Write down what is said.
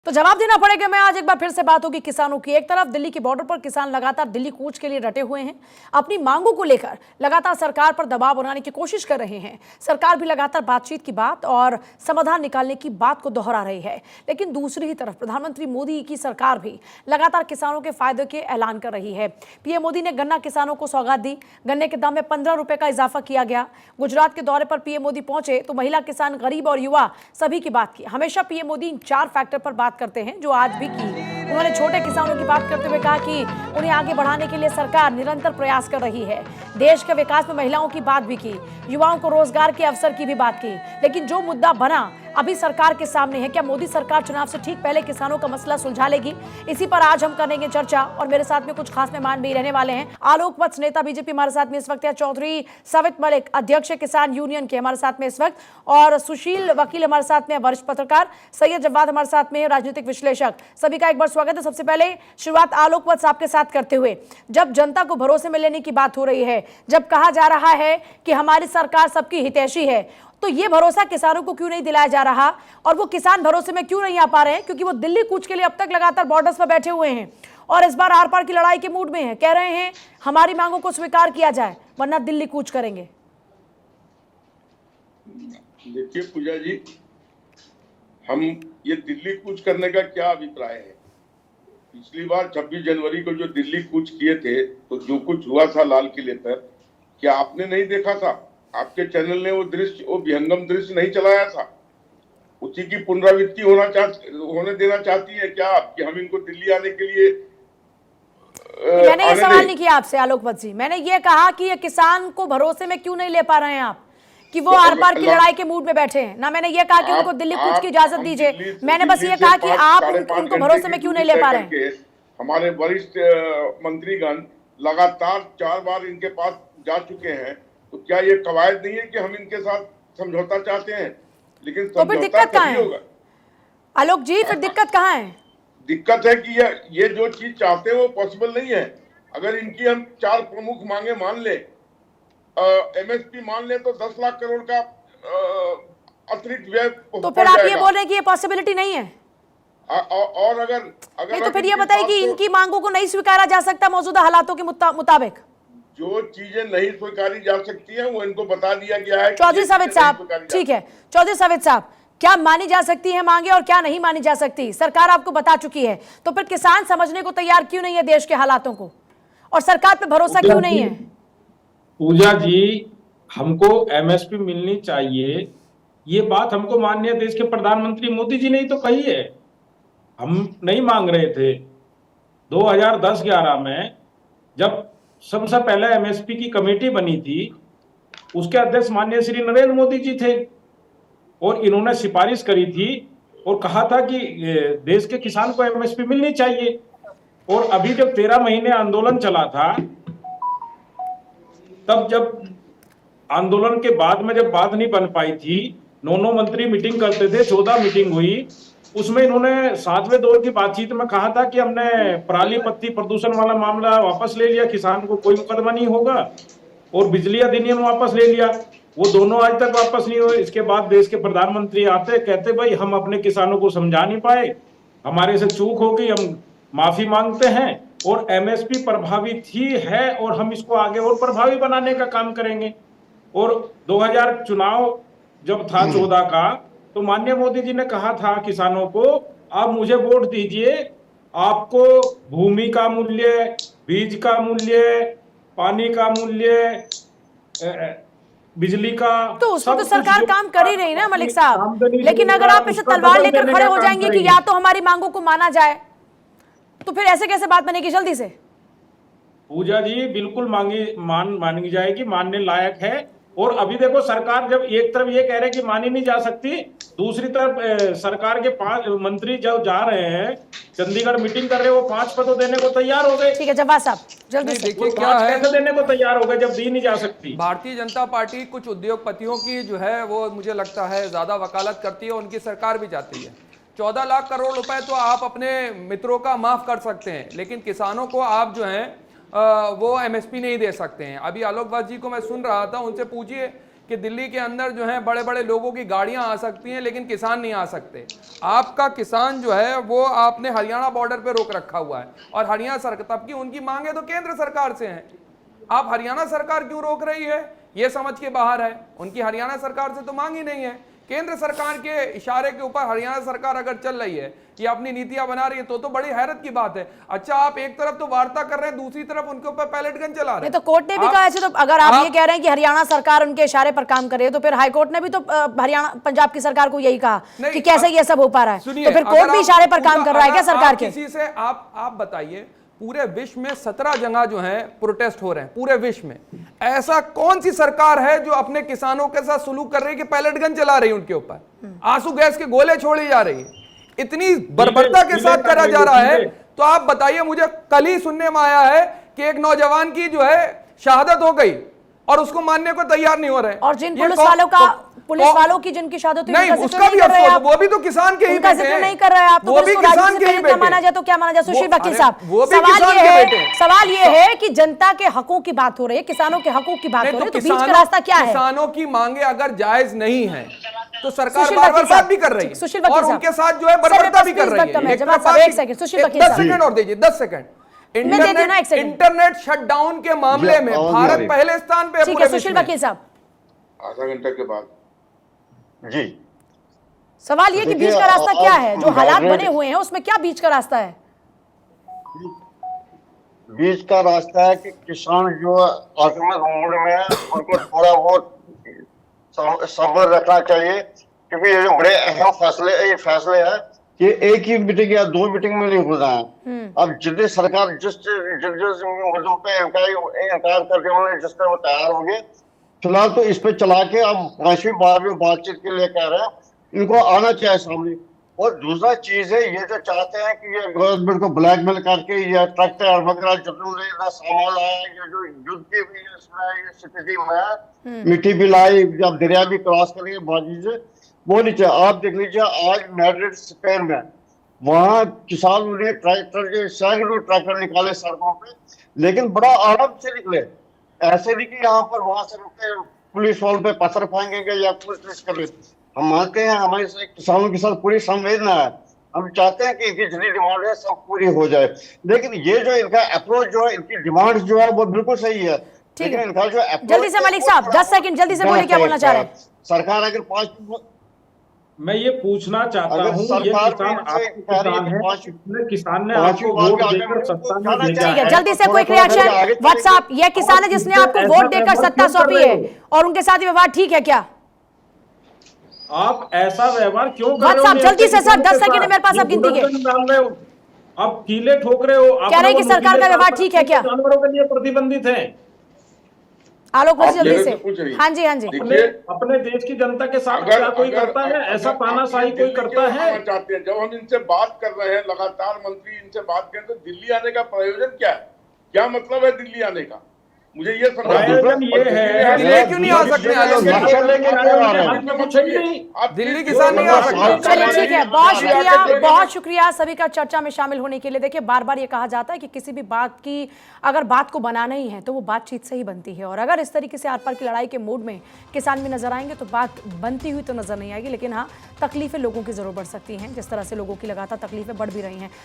तो जवाब देना पड़ेगा। मैं आज एक बार फिर से बात होगी किसानों की। एक तरफ दिल्ली की बॉर्डर पर किसान लगातार दिल्ली कूच के लिए डटे हुए हैं, अपनी मांगों को लेकर लगातार सरकार पर दबाव बनाने की कोशिश कर रहे हैं। सरकार भी लगातार बातचीत की बात और समाधान निकालने की बात को दोहरा रही है, लेकिन दूसरी ही तरफ प्रधानमंत्री मोदी की सरकार भी लगातार किसानों के फायदे के ऐलान कर रही है। पीएम मोदी ने गन्ना किसानों को सौगात दी, गन्ने के दाम में 15 रुपए का इजाफा किया गया। गुजरात के दौरे पर पीएम मोदी पहुंचे तो महिला, किसान, गरीब और युवा सभी की बात की। हमेशा पीएम मोदी इन 4 फैक्टर पर बात करते हैं, जो आज भी की। उन्होंने छोटे किसानों की बात करते हुए कहा कि उन्हें आगे बढ़ाने के लिए सरकार निरंतर प्रयास कर रही है। देश के विकास में महिलाओं की बात भी की, युवाओं को रोजगार के अवसर की भी बात की। लेकिन जो मुद्दा बना अभी सरकार के सामने है, क्या मोदी सरकार चुनाव से ठीक पहले किसानों का मसला सुलझा लेगी? इसी पर आज हम करेंगे चर्चा और मेरे साथ में कुछ खास मेहमान भी रहने वाले हैं। आलोक वत्स, नेता बीजेपी, हमारे साथ में इस वक्त है। चौधरी सवित मलिक, अध्यक्ष किसान यूनियन के, हमारे साथ में इस वक्त। और सुशील वकील हमारे साथ में, वरिष्ठ पत्रकार। सैयद जवाद हमारे साथ में, राजनीतिक विश्लेषक। सभी का एक बार स्वागत है। सबसे पहले शुरुआत आलोक वत्स आपके साथ करते हुए, जब जनता को भरोसे में लेने की बात हो रही है, जब कहा जा रहा है कि हमारी सरकार सबकी हितैषी है, तो ये भरोसा किसानों को क्यों नहीं दिलाया जा रहा? और वो किसान भरोसे में क्यों नहीं आ पा रहे हैं? क्योंकि वो दिल्ली कूच के लिए अब तक लगातार बॉर्डर्स पर बैठे हुए हैं और इस बार आर पार की लड़ाई के मूड में हैं। कह रहे हैं हमारी मांगों को स्वीकार किया जाए वरना दिल्ली कूच करेंगे। देखिए पूजा जी, हम ये दिल्ली कूच करने का क्या अभिप्राय है? पिछली बार 26 जनवरी को जो दिल्ली कूच किए थे, तो जो कुछ हुआ था लाल किले पर, क्या आपने नहीं देखा था? आपके चैनल ने वो दृश्य, वो विहंगम दृश्य नहीं चलाया था? उसी की पुनरावृत्ति होने देना चाहती है क्या आप कि हम इनको दिल्ली आने के लिए मैंने ये सवाल नहीं किया आपसे आलोक वत्स जी। मैंने ये कहा कि ये किसान को भरोसे में क्यों नहीं ले पा रहे हैं आप, कि वो आर पार की लड़ाई के मूड में बैठे हैं ना। मैंने ये कहा कि उनको दिल्ली कूच की इजाजत दीजिए। मैंने बस ये कहा कि आप उनको भरोसे में क्यों नहीं ले पा रहे हैं। हमारे वरिष्ठ मंत्रीगण लगातार 4 बार इनके पास जा चुके हैं, तो क्या ये कवायद नहीं है कि हम इनके साथ समझौता चाहते हैं? लेकिन तो फिर दिक्कत कहाँ है आलोक जी? फिर दिक्कत कहाँ है? दिक्कत है कि ये जो चीज चाहते हैं वो पॉसिबल नहीं है। अगर इनकी हम 4 प्रमुख मांगे मान ले, एमएसपी मान ले, तो 10 लाख करोड़ का अतिरिक्त व्यय, तो फिर आप ये बोल रहे हैं कि ये पॉसिबिलिटी नहीं है? और अगर नहीं, तो फिर ये बताइए कि इनकी मांगों को नहीं स्वीकारा जा सकता मौजूदा हालातों के मुताबिक? जो चीजें नहीं स्वीकारी जा सकती हैं वो इनको बता दिया गया है। चौधरी सवित साहब, ठीक है, चौधरी सवित साहब, क्या मानी जा सकती है मांगे और क्या नहीं मानी जा सकती? सरकार आपको बता चुकी है, तो फिर किसान समझने को तैयार क्यों नहीं है देश के हालातों को, और सरकार पे भरोसा क्यों नहीं है? पूजा जी, हमको एमएसपी मिलनी चाहिए, ये बात हमको माननीय देश के प्रधानमंत्री मोदी जी ने ही तो कही है। हम नहीं मांग रहे थे। 2010-11 में जब सबसे पहले एमएसपी की कमेटी बनी थी, उसके अध्यक्ष माननीय श्री नरेंद्र मोदी जी थे और इन्होंने सिफारिश करी थी और कहा था कि देश के किसान को एमएसपी मिलनी चाहिए। और अभी जब 13 महीने आंदोलन चला था, तब जब आंदोलन के बाद में जब बात नहीं बन पाई थी, 9 मंत्री मीटिंग करते थे, 14 मीटिंग हुई, उसमें इन्होंने 7वें दौर की बातचीत में कहा था कि हमने पराली पत्ती प्रदूषण वाला मामला वापस ले लिया, किसान को कोई मुकदमा नहीं होगा, और बिजली अधिनियम वापस ले लिया। वो दोनों आज तक वापस नहीं हुए। इसके बाद देश के प्रधानमंत्री आते, कहते भाई हम अपने किसानों को समझा नहीं पाए, हमारे से चूक हो गई, हम माफी मांगते हैं, और एमएसपी प्रभावी थी है और हम इसको आगे और प्रभावी बनाने का काम करेंगे। और 2000 चुनाव जब था 14 का, तो माननीय मोदी जी ने कहा था किसानों को, आप मुझे वोट दीजिए, आपको भूमि का मूल्य, बीज का मूल्य, पानी का मूल्य, बिजली का, तो उसमें तो सरकार काम कर ही रही ना मलिक साहब। लेकिन अगर आप इसे तलवार लेकर खड़े हो जाएंगे कि या तो हमारी मांगों को माना जाए, तो फिर ऐसे कैसे बात बनेगी जल्दी से? पूजा जी, बिल्कुल मांगी जाएगी, मानने लायक है। और अभी देखो, सरकार जब एक तरफ ये कह रहे कि मानी नहीं जा सकती, दूसरी तरफ सरकार के 5 मंत्री जब जा रहे हैं चंडीगढ़ मीटिंग कर रहे हैं, वो 5 पद देने को तैयार हो गए। ठीक है जवाद साहब, जल्दी से। देखिए क्या है, कैसे देने को तैयार हो गए जब दी नहीं जा सकती? भारतीय जनता पार्टी कुछ उद्योगपतियों की जो है वो मुझे लगता है ज्यादा वकालत करती है, उनकी सरकार भी जाती है। 14 लाख करोड़ रुपए तो आप अपने मित्रों का माफ कर सकते हैं, लेकिन किसानों को आप जो है वो एमएसपी नहीं दे सकते हैं। अभी आलोक वत्स जी को मैं सुन रहा था, उनसे पूछिए कि दिल्ली के अंदर जो है बड़े बड़े लोगों की गाड़ियां आ सकती हैं लेकिन किसान नहीं आ सकते। आपका किसान जो है वो आपने हरियाणा बॉर्डर पे रोक रखा हुआ है और हरियाणा सरकार, तब की उनकी मांगे तो केंद्र सरकार से हैं, आप हरियाणा सरकार क्यों रोक रही है ये समझ के बाहर है। उनकी हरियाणा सरकार से तो मांग ही नहीं है, केंद्र सरकार के इशारे के ऊपर हरियाणा सरकार अगर चल रही है, ये अपनी नीतियां बना रही है तो बड़ी हैरत की बात है। अच्छा, आप एक तरफ तो वार्ता कर रहे हैं, दूसरी तरफ उनके ऊपर पैलेट गन चला रहे हैं। तो कोर्ट ने भी कहा ऐसे, तो अगर आप ये कह रहे हैं कि हरियाणा सरकार उनके इशारे पर काम कर रही है, तो फिर हाईकोर्ट ने भी तो हरियाणा पंजाब की सरकार को यही कहा कि कैसे ये सब हो पा रहा है, तो फिर कोर्ट भी इशारे पर काम कर रहा है क्या सरकार के? किसी से आप बताइए, पूरे विश्व में 17 जगह जो है प्रोटेस्ट हो रहे हैं पूरे विश्व में, ऐसा कौन सी सरकार है जो अपने किसानों के साथ सुलूक कर रही है कि पैलेट गन चला रही है उनके ऊपर, आंसू गैस के गोले छोड़ी जा रही है, इतनी बर्बरता के साथ करा जा रहा है। तो आप बताइए, मुझे कल ही सुनने में आया है कि एक नौजवान की जो है शहादत हो गई और उसको मानने को तैयार नहीं हो रहे। और जिन पुलिस वालों की जिनकी शहादत हुई, नहीं, उसका भी अफसोस, वो भी तो किसान के ही बेटे हैं। नहीं कर रहे हैं आप, तो वो भी किसान के ही बेटे। माना जाए तो क्या माना जाए? सुशील वकील साहब, वो भी किसान के बेटे हैं। सवाल ये है कि जनता के हकों की बात हो रही है, किसानों के हकों की बात हो रही है, तो बीच का रास्ता क्या है? किसानों की मांगे अगर जायज नहीं है तो सरकार बार-बार बात भी कर रही है सुशील वकील और साहब, उनके साथ जो है बर्बरता भी कर रही है। एक सेकंड सुशील वकील 10 सेकंड और दीजिए, 10 सेकंड। इंटरनेट शटडाउन के मामले में भारत पहले स्थान पे है ठीक पूरे है विश्व सुशील में। वकील साहब, आधा घंटा के बाद जी, सवाल ये कि बीच का रास्ता क्या है? जो हालात बने हुए हैं उसमें क्या बीच का रास्ता है? बीच का रास्ता है कि किसान जो आक्रामक मूड में है उनको थोड़ा बहुत सब्र रखना चाहिए, क्योंकि ये जो बड़े अहम फैसले हैं कि एक ही मीटिंग या 2 मीटिंग में नहीं हो रहा है। अब जितनी सरकार जिस मुद्दों पे इनकार करके उन्होंने जिस तरह वो तैयार हो गए, फिलहाल तो इस पे चला के अब 5वीं 12वीं बातचीत के लिए कह रहे हैं, इनको आना चाहिए सामने। और दूसरा चीज है, ये जो चाहते हैं कि ये गवर्नमेंट को ब्लैकमेल करके ये ट्रैक्टर वगैरह जितना सामान आया, ये जो युद्ध की भी इसमें स्थिति में मिट्टी भी लाई, जब दरिया भी क्रॉस करेंगे बाजी से, वो नहीं चाहिए। आप देख लीजिए आज मैड्रिड स्पेन में, वहाँ किसान ने ट्रैक्टर के सैकड़ों ट्रैक्टर निकाले सड़कों पे, लेकिन बड़ा आराम से निकले, ऐसे नहीं कि यहाँ पर वहां से रुके पुलिस वालों पे पत्थर फेंकेंगे या पुलिस कर। हम मानते हैं हमारे किसानों के साथ पूरी संवेदना है, हम चाहते हैं कि इनकी जितनी डिमांड है सब पूरी हो जाए, लेकिन ये जो इनका अप्रोच जो है, इनकी डिमांड जो है वो बिल्कुल सही है। ठीक है, इनका जो जल्दी से मलिक साहब 10 सेकंड जल्दी से बोलिए, क्या बोलना चाह रहे हैं? सरकार अगर 5 मैं ये पूछना चाहता अगर हूँ, ये सरकार किसान भी इनसे आपको किसान है, पांच- कितने किसान ने पांचवी आपको बात वोट आगे देकर सत्ता में बढ़ो, भेजा ठीक है, है। जल्दी से क्विक रिएक्शन व्हाट्सएप। ये किसान है जिसने आपको वोट देकर सत्ता सौंपी है और उनके साथ व्यवहार ठीक है क्या? आप ऐसा व्यवहार क्यों कर रहे हो? व्हाट्सएप जल्दी से सर, 10 सेकंड है मेरे पास, ये आप गिनती के। बुलडोजर डाल रहे हो, आप कीले ठोक रहे हो, कह रहे हैं कि सरकार का व्यवहार ठीक है क्या? जानवरों के लिए प्रतिबंधित है। आलोक आप जल्दी मेरे से। से पूछ रही हैं। हाँ जी हाँ जी, देखिए, अपने देश की जनता के साथ अगर क्या कोई करता है? अगर ऐसा आप तानाशाही ये कोई दिल्ली करता क्यों है? आना चाहते हैं? जब हम इनसे बात कर रहे हैं, लगातार मंत्री इनसे बात करें, तो दिल्ली आने का प्रयोजन क्या है? क्या मतलब है दिल्ली आने का? मुझे ये समझ प्रयोजन ये है, दिल्ली क्यों नहीं आ सकते आलोक जी? दिल्ली किसान नहीं आ सकते। चलिए ठीक है, बहुत शुक्रिया सभी का चर्चा में शामिल होने के लिए। देखिए, बार बार ये कहा जाता है कि किसी भी बात की अगर बात को बनाना ही है तो वो बातचीत से ही बनती है, और अगर इस तरीके से आर पार की लड़ाई के मूड में किसान भी नजर आएंगे तो बात बनती हुई तो नजर नहीं आएगी, लेकिन हाँ तकलीफें लोगों की जरूर बढ़ सकती हैं, जिस तरह से लोगों की लगातार तकलीफें बढ़ भी रही हैं।